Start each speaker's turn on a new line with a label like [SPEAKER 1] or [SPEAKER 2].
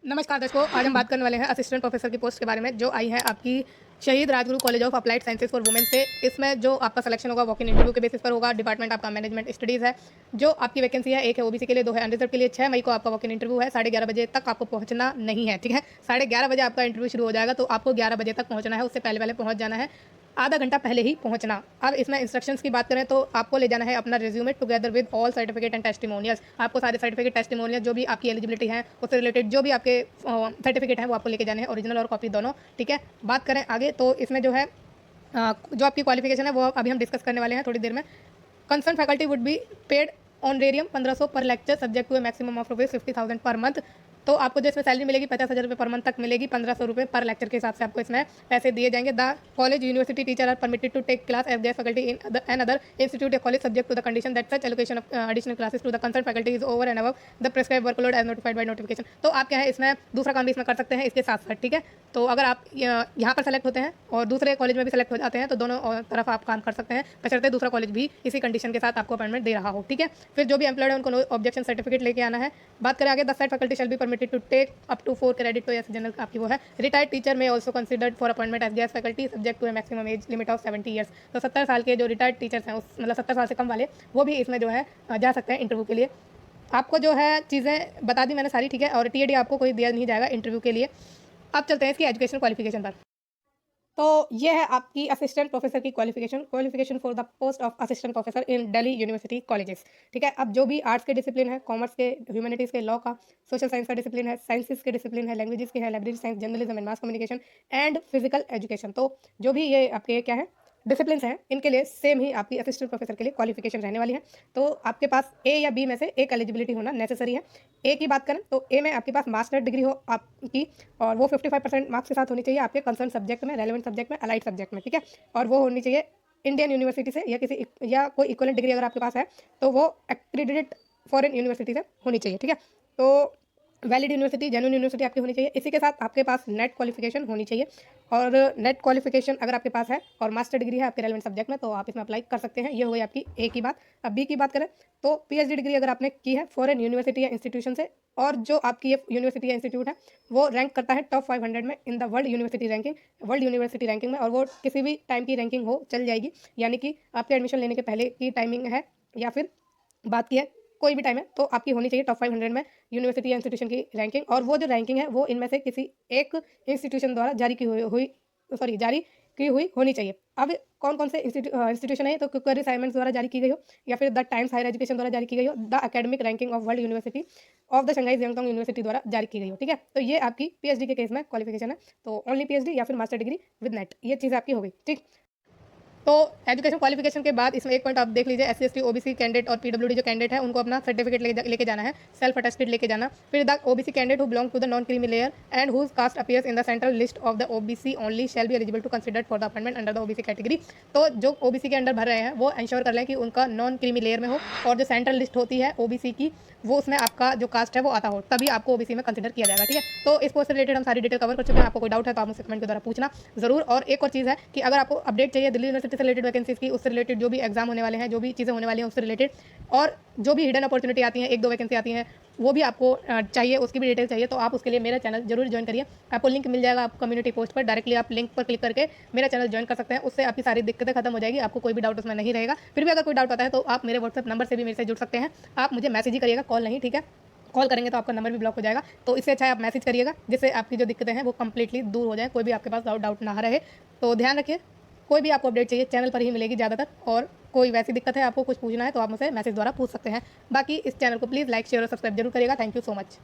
[SPEAKER 1] नमस्कार दर्शकों, आज हम बात करने वाले हैं असिस्टेंट प्रोफेसर की पोस्ट के बारे में जो आई है आपकी शहीद Rajguru college of applied sciences for women से। इसमें जो आपका सिलेक्शन होगा वॉक इन इंटरव्यू के बेसिस पर होगा। डिपार्टमेंट आपका मैनेजमेंट स्टडीज़ है। जो आपकी वैकेंसी है, एक है ओबीसी के लिए, दो है अनरिजर्व के लिए। 6 मई को आपका वॉक इन इंटरव्यू है। 11:30 बजे तक आपको पहुंचना नहीं है, ठीक है। 11:30 बजे आपका इंटरव्यू शुरू हो जाएगा, तो आपको 11 बजे तक पहुंचना है। उससे पहले पहले पहुंच जाना है, आधा घंटा पहले ही पहुंचना। अब इसमें इंस्ट्रक्शंस की बात करें तो आपको ले जाना है अपना resume together with all certificate and testimonials. आपको सारे सर्टिफिकेट टेस्टिमोनियल जो भी आपकी एलिजिबिलिटी है उससे रिलेटेड जो भी आपके सर्टिफिकेट हैं वो आपको लेके जाने हैं, ओरिजिनल और कॉपी दोनों, ठीक है। बात करें आगे तो इसमें जो है जो आपकी क्वालिफिकेशन है वो अभी हम डिस्कस करने वाले हैं थोड़ी देर में। Concern faculty would be paid honorarium 1500 per lecture subject to a maximum of rupees 50,000 per month. तो आपको जो इसमें सैलरी मिलेगी 50,000 रुपये पर मंथ तक मिलेगी। 1500 रुपये पर लेक्चर के हिसाब से आपको इसमें पैसे दिए जाएंगे। The college university teacher are permitted to take class as their faculty in another institute या college subject to the condition that such allocation of additional classes to the concern faculty is over and above the prescribe workload as notified by notification. तो आप क्या है इसमें दूसरा काम भी इसमें कर सकते हैं इसके साथ साथ, ठीक है। तो अगर आप यहाँ पर सेलेक्ट होते हैं और दूसरे कॉलेज में भी सेलेक्ट हो जाते हैं तो दोनों तरफ आप काम कर सकते हैं, बशर्ते दूसरा कॉलेज भी इसी कंडीशन के साथ आपको अपॉइंटमेंट दे रहा हो, ठीक है। फिर जो भी एम्प्लॉयड है उनको नो ऑब्जेक्शन सर्टिफिकेट लेके आना है। बात करें आगे, the said faculty shall be permitted to take up to 4 credit तो ऐसे जनरल आपकी वो है। Retired teacher may also considered for appointment as guest faculty subject to a maximum age limit of 70 years. तो 70 साल के जो रिटायर्ड टीचर्स हैं मतलब 70 साल से कम वाले वो भी इसमें जो है जा सकते हैं इंटरव्यू के लिए। आपको जो है चीज़ें बता दी मैंने सारी, ठीक है। और टीएडी आपको कोई दिया नहीं जाएगा इंटरव्यू के लिए। अब चलते हैं इसकी एजुकेशन क्वालिफिकेशन पर। तो ये है आपकी असिस्टेंट प्रोफेसर की qualification for the post of assistant professor in Delhi university colleges, ठीक है। अब जो भी आर्ट्स के डिसिप्लिन है, कॉमर्स के, ह्यूमैनिटीज़ के, लॉ का, सोशल साइंस का डिसिप्लिन है, साइंसेस के डिसिप्लिन है, लैंग्वेजेस के है, library science, journalism and mass communication and physical education. तो जो भी ये आपके क्या है डिसिप्लिन हैं इनके लिए सेम ही आपकी असिस्टेंट प्रोफेसर के लिए क्वालिफिकेशन रहने वाली है। तो आपके पास ए या बी में से एक एलिजिबिलिटी होना नेसेसरी है। ए की बात करें तो ए में आपके पास मास्टर डिग्री हो आपकी, और वो 55% मार्क्स के साथ होनी चाहिए आपके कंसर्न सब्जेक्ट में, रेलेवेंट सब्जेक्ट में, अलाइड सब्जेक्ट में, ठीक है। और वो होनी चाहिए इंडियन यूनिवर्सिटी से या कोई इक्वलेंट डिग्री अगर आपके पास है तो वो एक्रेडिटेड फॉरेन यूनिवर्सिटी से होनी चाहिए, ठीक है। तो वैलिड यूनिवर्सिटी, जेन्युइन यूनिवर्सिटी आपकी होनी चाहिए। इसी के साथ आपके पास नेट क्वालिफिकेशन होनी चाहिए, और नेट क्वालिफिकेशन अगर आपके पास है और मास्टर डिग्री है आपके रेलेवेंट सब्जेक्ट में तो आप इसमें अप्लाई कर सकते हैं। ये हो गई आपकी ए की बात। अब बी की बात करें तो पीएचडी डिग्री अगर आपने की है फॉरेन यूनिवर्सिटी या इंस्टीट्यूशन से, और जो आपकी ये यूनिवर्सिटी या इंस्टीट्यूट है वो रैंक करता है टॉप 500 में in the world university ranking में, और वो किसी भी टाइम की रैंकिंग हो चल जाएगी, यानी कि आपके एडमिशन लेने के पहले की टाइमिंग है या फिर बात की है कोई भी टाइम है तो आपकी होनी चाहिए टॉप 500 में यूनिवर्सिटी या इंस्टीट्यूशन की रैंकिंग। और वो जो रैंकिंग है वो इनमें से किसी एक इंस्टीट्यूशन द्वारा जारी की हुई होनी चाहिए। अब कौन कौन से इंस्टीट्यूशन है, तो कुकर असाइनमेंट्स द्वारा जारी की गई हो, या फिर द टाइम्स हायर एजुकेशन द्वारा जारी की गई हो, the academic ranking of world university of the Shanghai Jiao Tong university द्वारा जारी की गई हो, ठीक है। तो ये आपकी पीएचडी के केस में क्वालिफिकेशन है। तो ओनली पीएचडी या फिर मास्टर डिग्री विद नेट, ये चीज़ आपकी हो गई, ठीक। तो एजुकेशन क्वालिफिकेशन के बाद इसमें एक पॉइंट आप देख लीजिए, एससी एसटी ओबीसी कैंडिडेट और पीडब्ल्यूडी जो कैंडिडेट है उनको अपना सर्टिफिकेट लेके जाना है, सेल्फ अटेस्टेड लेके जाना। फिर the OBC candidate who belong to the non creamy layer and whose caste appears in the central list of the OBC only shall be eligible to considered for the appointment under the OBC category. तो जो OBC के under भर रहे हैं वो ensure कर लें कि उनका नॉन क्रीमी लेयर में हो, और जो सेंट्रल लिस्ट होती है ओबीसी की वो उसमें आपका जो कास्ट है वो आता हो, तभी आपको ओबीसी में कंसिडर किया जाएगा, ठीक है। तो इस पोस्ट से रिलेटेड हम सारी डिटेल कवर कर चुके हैं। आपको कोई डाउट है तो आप मुझसे कमेंट के द्वारा पूछना जरूर। और एक और चीज़ है कि अगर आपको अपडेट चाहिए दिल्ली यूनिवर्सिटी से रिलेटेड वैकेंसीज की, उससे रिलेटेड जो भी एग्जाम होने वाले हैं, जो भी चीज़ें होने वाली हैं उससे रिलेटेड, और जो भी हिडन अपॉर्चुनिटी आती हैं, 1-2 वैकेंसी आती हैं वो भी आपको चाहिए, उसकी भी डिटेल चाहिए, तो आप उसके लिए मेरा चैनल जरूर ज्वाइन करिए। आपको लिंक मिल जाएगा आपको कम्युनिटी पोस्ट पर, डायरेक्टली आप लिंक पर क्लिक करके मेरा चैनल ज्वाइन कर सकते हैं। उससे आपकी सारी दिक्कतें खत्म हो जाएगी, आपको कोई भी डाउट उसमें नहीं रहेगा। फिर भी अगर कोई डाउट आता है तो आप मेरे व्हाट्सएप नंबर से भी मेरे से जुड़ सकते हैं। आप मुझे मैसेज ही करिएगा, कॉल नहीं, ठीक है। कॉल करेंगे तो आपका नंबर भी ब्लॉक हो जाएगा, तो इससे अच्छा है आप मैसेज करिएगा, जिससे आपकी जो दिक्कतें हैं वो कंप्लीटली दूर हो जाए, कोई भी आपके पास डाउट ना रहे। तो ध्यान रखिए, कोई भी आपको अपडेट चाहिए चैनल पर ही मिलेगी ज़्यादातर, और कोई वैसी दिक्कत है आपको कुछ पूछना है तो आप मुझसे मैसेज द्वारा पूछ सकते हैं। बाकी इस चैनल को प्लीज़ लाइक शेयर और सब्सक्राइब जरूर करिएगा। Thank you so much.